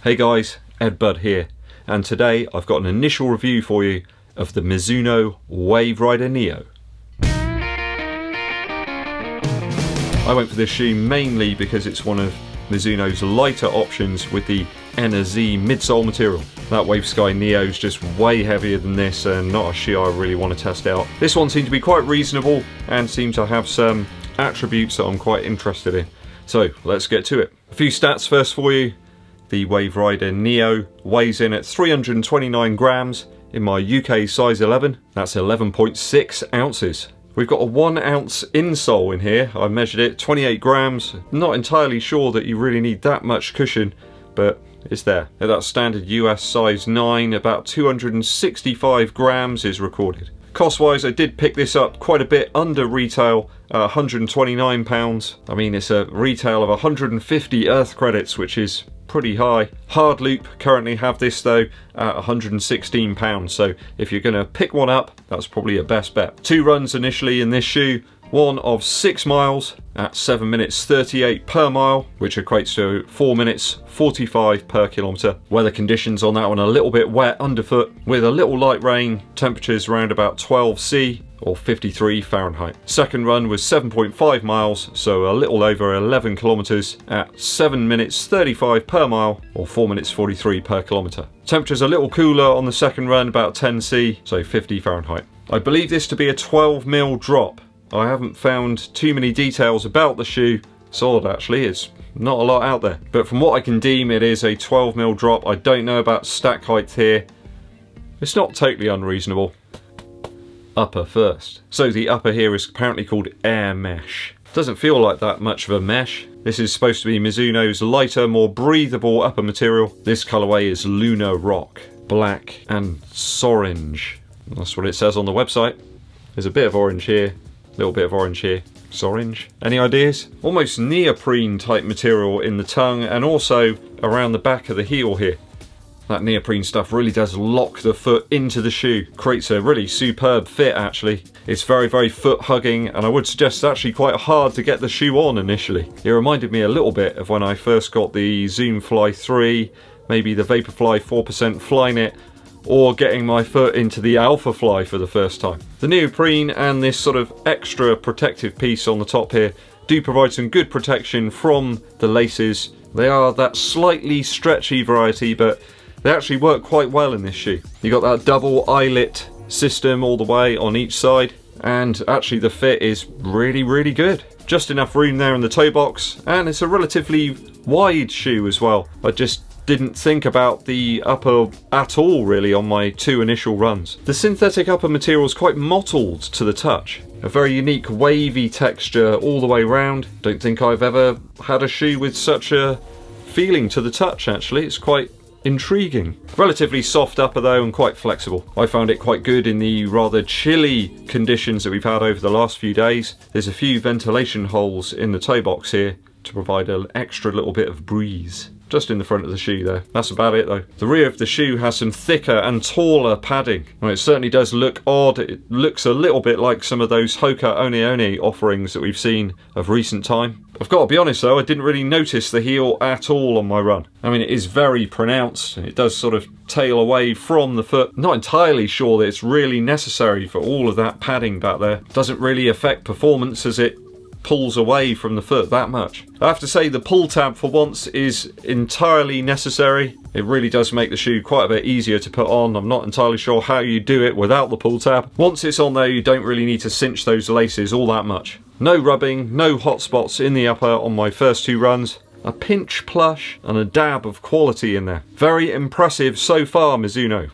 Hey guys, EDDBUD here, and today I've got an initial review for you of the Mizuno Wave Rider Neo. I went for this shoe mainly because it's one of Mizuno's lighter options with the Enerzy midsole material. That Wave Sky Neo is just way heavier than this and not a shoe I really want to test out. This one seemed to be quite reasonable and seemed to have some attributes that I'm quite interested in. So let's get to it. A few stats first for you. The Wave Rider Neo weighs in at 329 grams in my UK size 11. That's 11.6 ounces. We've got a 1 ounce insole in here. I measured it, 28 grams. Not entirely sure that you really need that much cushion, but it's there. At that standard US size 9, about 265 grams is recorded. Cost wise, I did pick this up quite a bit under retail at £129. I mean, it's a retail of 150 Earth credits, which is pretty high. Hard Loop currently have this though at £116, so if you're going to pick one up, that's probably your best bet. 2 runs initially in this shoe, one of 6 miles at 7 minutes 38 per mile, which equates to 4 minutes 45 per kilometre. Weather conditions on that one a little bit wet underfoot with a little light rain, temperatures around about 12 C or 53 Fahrenheit. Second run was 7.5 miles, so a little over 11 kilometres at 7 minutes 35 per mile or 4 minutes 43 per kilometre. Temperatures a little cooler on the second run, about 10 C, so 50 Fahrenheit. I believe this to be a 12mm drop. I haven't found too many details about the shoe. Solid actually, it's not a lot out there. But from what I can deem, it is a 12mm drop. I don't know about stack height here. It's not totally unreasonable. Upper first. So the upper here is apparently called Air Mesh. Doesn't feel like that much of a mesh. This is supposed to be Mizuno's lighter, more breathable upper material. This colourway is Lunar Rock, black and Sorange. That's what it says on the website. There's a bit of orange here. Little bit of orange here. Sorange. Any ideas? Almost neoprene type material in the tongue and also around the back of the heel here. That neoprene stuff really does lock the foot into the shoe. Creates a really superb fit actually. It's very, very foot hugging, and I would suggest it's actually quite hard to get the shoe on initially. It reminded me a little bit of when I first got the Zoom Fly 3, maybe the Vaporfly 4% Flyknit, or getting my foot into the Alpha Fly for the first time. The neoprene and this sort of extra protective piece on the top here do provide some good protection from the laces. They are that slightly stretchy variety, but they actually work quite well in this shoe. You got that double eyelet system all the way on each side, and actually the fit is really, really good. Just enough room there in the toe box, and it's a relatively wide shoe as well. I just didn't think about the upper at all really on my 2 initial runs. The synthetic upper material is quite mottled to the touch. A very unique wavy texture all the way round. Don't think I've ever had a shoe with such a feeling to the touch actually. It's quite intriguing. Relatively soft upper though and quite flexible. I found it quite good in the rather chilly conditions that we've had over the last few days. There's a few ventilation holes in the toe box here to provide an extra little bit of breeze. Just in the front of the shoe there. That's about it though. The rear of the shoe has some thicker and taller padding. Well, it certainly does look odd. It looks a little bit like some of those Hoka One One offerings that we've seen of recent time. I've got to be honest though, I didn't really notice the heel at all on my run. I mean, it is very pronounced. It does sort of tail away from the foot. Not entirely sure that it's really necessary for all of that padding back there. Doesn't really affect performance as it pulls away from the foot that much. I have to say the pull tab for once is entirely necessary. It really does make the shoe quite a bit easier to put on. I'm not entirely sure how you do it without the pull tab. Once it's on there, you don't really need to cinch those laces all that much. No rubbing, no hot spots in the upper on my first 2 runs. A pinch plush and a dab of quality in there. Very impressive so far, Mizuno.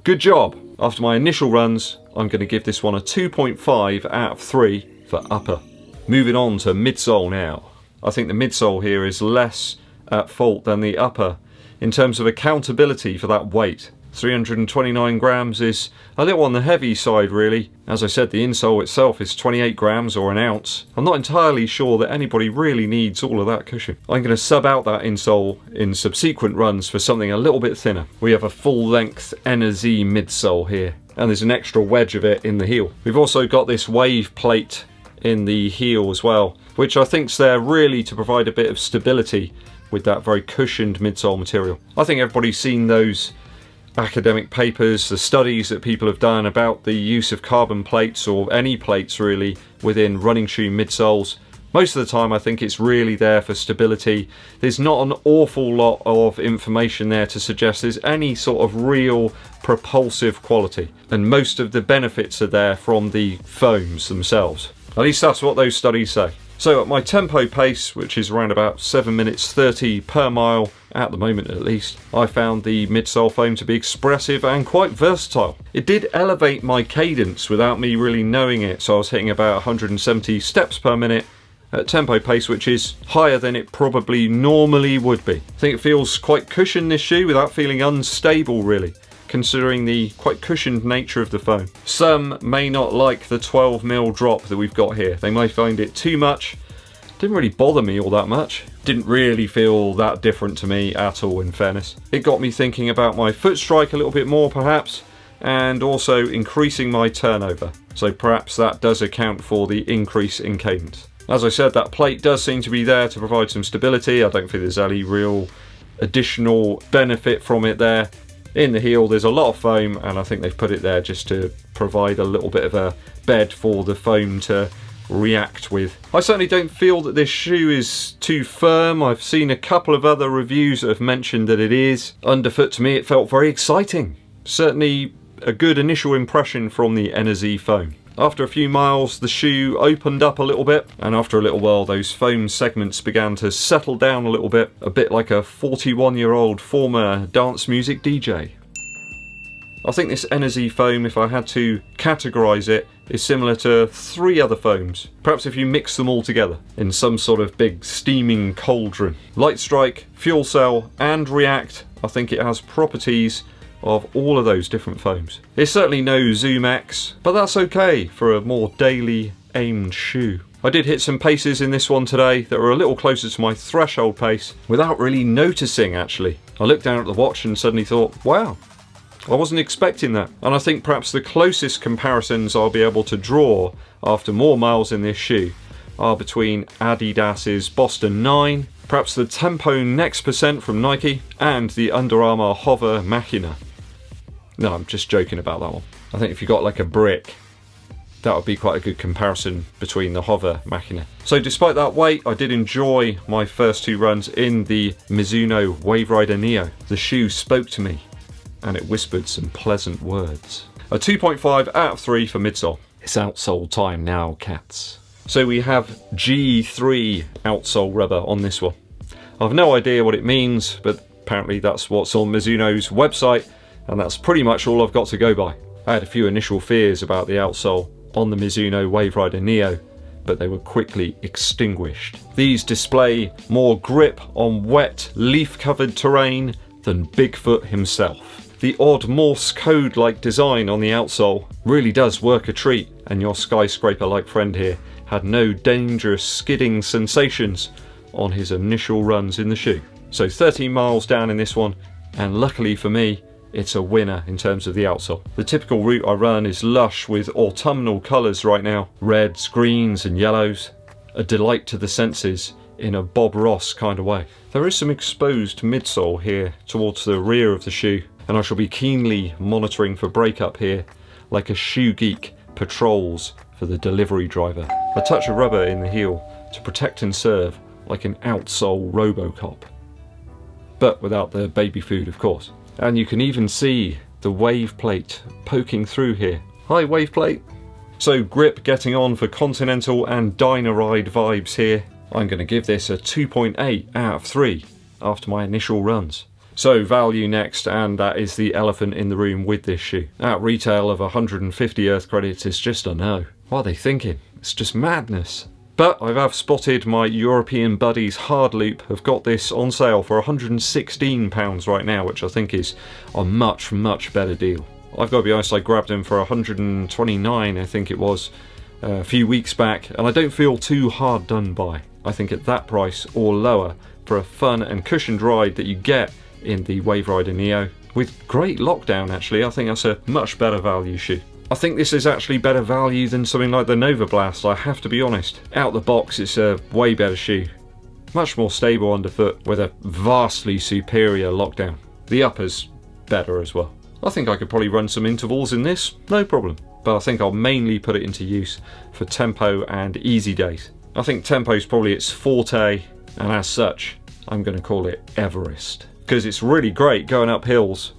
Good job. After my initial runs, I'm going to give this one a 2.5 out of 3 for upper. Moving on to midsole now. I think the midsole here is less at fault than the upper in terms of accountability for that weight. 329 grams is a little on the heavy side really. As I said, the insole itself is 28 grams or an ounce. I'm not entirely sure that anybody really needs all of that cushion. I'm going to sub out that insole in subsequent runs for something a little bit thinner. We have a full length Enerzy midsole here, and there's an extra wedge of it in the heel. We've also got this wave plate in the heel as well, which I think's there really to provide a bit of stability with that very cushioned midsole material. I think everybody's seen those academic papers, the studies that people have done about the use of carbon plates, or any plates really, within running shoe midsoles. Most of the time I think it's really there for stability. There's not an awful lot of information there to suggest there's any sort of real propulsive quality, and most of the benefits are there from the foams themselves. At least that's what those studies say. So at my tempo pace, which is around about 7 minutes 30 per mile, at the moment at least, I found the midsole foam to be expressive and quite versatile. It did elevate my cadence without me really knowing it, so I was hitting about 170 steps per minute at tempo pace, which is higher than it probably normally would be. I think it feels quite cushioned, this shoe, without feeling unstable really, considering the quite cushioned nature of the foam. Some may not like the 12mm drop that we've got here. They may find it too much. Didn't really bother me all that much. Didn't really feel that different to me at all, in fairness. It got me thinking about my foot strike a little bit more perhaps, and also increasing my turnover. So perhaps that does account for the increase in cadence. As I said, that plate does seem to be there to provide some stability. I don't think there's any real additional benefit from it there. In the heel there's a lot of foam, and I think they've put it there just to provide a little bit of a bed for the foam to react with. I certainly don't feel that this shoe is too firm. I've seen a couple of other reviews that have mentioned that it is. Underfoot, to me it felt very exciting. Certainly a good initial impression from the Enerzy foam. After a few miles the shoe opened up a little bit, and after a little while those foam segments began to settle down a little bit, a bit like a 41-year-old former dance music DJ. I think this Enerzy foam, if I had to categorise it, is similar to 3 other foams. Perhaps if you mix them all together in some sort of big steaming cauldron. Light Strike, Fuelcell and React, I think it has properties of all of those different foams. It's certainly no Zoom X, but that's okay for a more daily aimed shoe. I did hit some paces in this one today that were a little closer to my threshold pace without really noticing actually. I looked down at the watch and suddenly thought, wow, I wasn't expecting that. And I think perhaps the closest comparisons I'll be able to draw after more miles in this shoe are between Adidas's Boston 9, perhaps the Tempo Next Percent from Nike, and the Under Armour Hover Machina. No, I'm just joking about that one. I think if you got like a brick, that would be quite a good comparison between the Hover Machina. So despite that weight, I did enjoy my first 2 runs in the Mizuno Wave Rider Neo. The shoe spoke to me, and it whispered some pleasant words. A 2.5 out of 3 for midsole. It's outsole time now, cats. So we have G3 outsole rubber on this one. I've no idea what it means, but apparently that's what's on Mizuno's website, and that's pretty much all I've got to go by. I had a few initial fears about the outsole on the Mizuno Wave Rider Neo, but they were quickly extinguished. These display more grip on wet, leaf-covered terrain than Bigfoot himself. The odd Morse code-like design on the outsole really does work a treat, and your skyscraper-like friend here had no dangerous skidding sensations on his initial runs in the shoe. So 13 miles down in this one, and luckily for me, it's a winner in terms of the outsole. The typical route I run is lush with autumnal colours right now. Reds, greens and yellows. A delight to the senses in a Bob Ross kind of way. There is some exposed midsole here towards the rear of the shoe, and I shall be keenly monitoring for breakup here, like a shoe geek patrols for the delivery driver. A touch of rubber in the heel to protect and serve, like an outsole Robocop. But without the baby food, of course. And you can even see the wave plate poking through here. Hi, wave plate. So grip getting on for Continental and Dyna Ride vibes here. I'm going to give this a 2.8 out of 3 after my initial runs. So value next, and that is the elephant in the room with this shoe. At retail of 150 Earth credits, it's just a no. What are they thinking? It's just madness. But I have spotted my European buddies Hard Loop have got this on sale for £116 right now, which I think is a much, much better deal. I've got to be honest, I grabbed them for £129, I think it was, a few weeks back, and I don't feel too hard done by. I think at that price or lower for a fun and cushioned ride that you get in the Wave Rider Neo, with great lockdown actually, I think that's a much better value shoe. I think this is actually better value than something like the Nova Blast, I have to be honest. Out the box it's a way better shoe. much more stable underfoot with a vastly superior lockdown. The upper's better as well. I think I could probably run some intervals in this, no problem. But I think I'll mainly put it into use for tempo and easy days. I think tempo's probably its forte, and as such, I'm going to call it Everest. Because it's really great going up hills.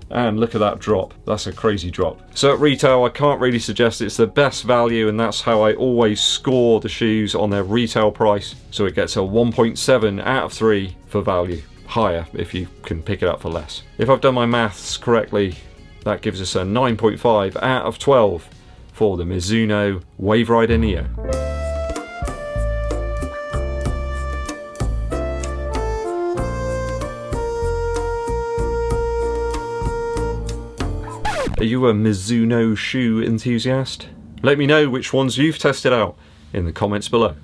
And look at that drop, that's a crazy drop. So at retail, I can't really suggest it's the best value, and that's how I always score the shoes on their retail price. So it gets a 1.7 out of 3 for value. Higher if you can pick it up for less. If I've done my maths correctly, that gives us a 9.5 out of 12 for the Mizuno Wave Rider Neo. Are you a Mizuno shoe enthusiast? Let me know which ones you've tested out in the comments below.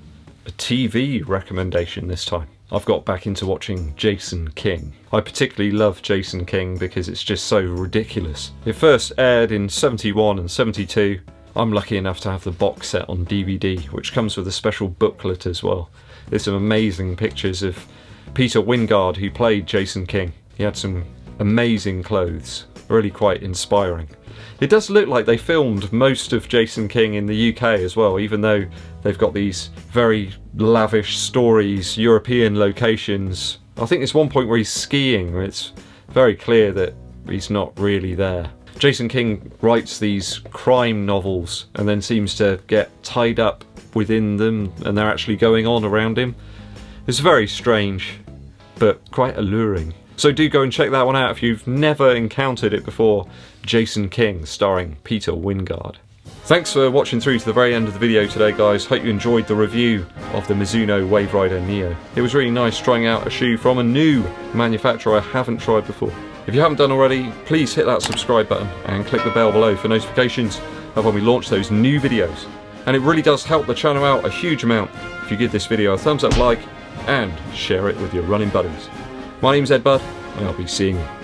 A TV recommendation this time. I've got back into watching Jason King. I particularly love Jason King because it's just so ridiculous. It first aired in 71 and 72. I'm lucky enough to have the box set on DVD, which comes with a special booklet as well. There's some amazing pictures of Peter Wyngarde, who played Jason King. He had some amazing clothes, really quite inspiring. It does look like they filmed most of Jason King in the UK as well, even though they've got these very lavish stories, European locations. I think there's one point where he's skiing, where it's very clear that he's not really there. Jason King writes these crime novels and then seems to get tied up within them, and they're actually going on around him. It's very strange, but quite alluring. So do go and check that one out if you've never encountered it before. Jason King, starring Peter Wyngarde. Thanks for watching through to the very end of the video today, guys. Hope you enjoyed the review of the Mizuno Wave Rider Neo. It was really nice trying out a shoe from a new manufacturer I haven't tried before. If you haven't done already, please hit that subscribe button and click the bell below for notifications of when we launch those new videos. And it really does help the channel out a huge amount if you give this video a thumbs up like and share it with your running buddies. My name's EDDBUD, and I'll be seeing you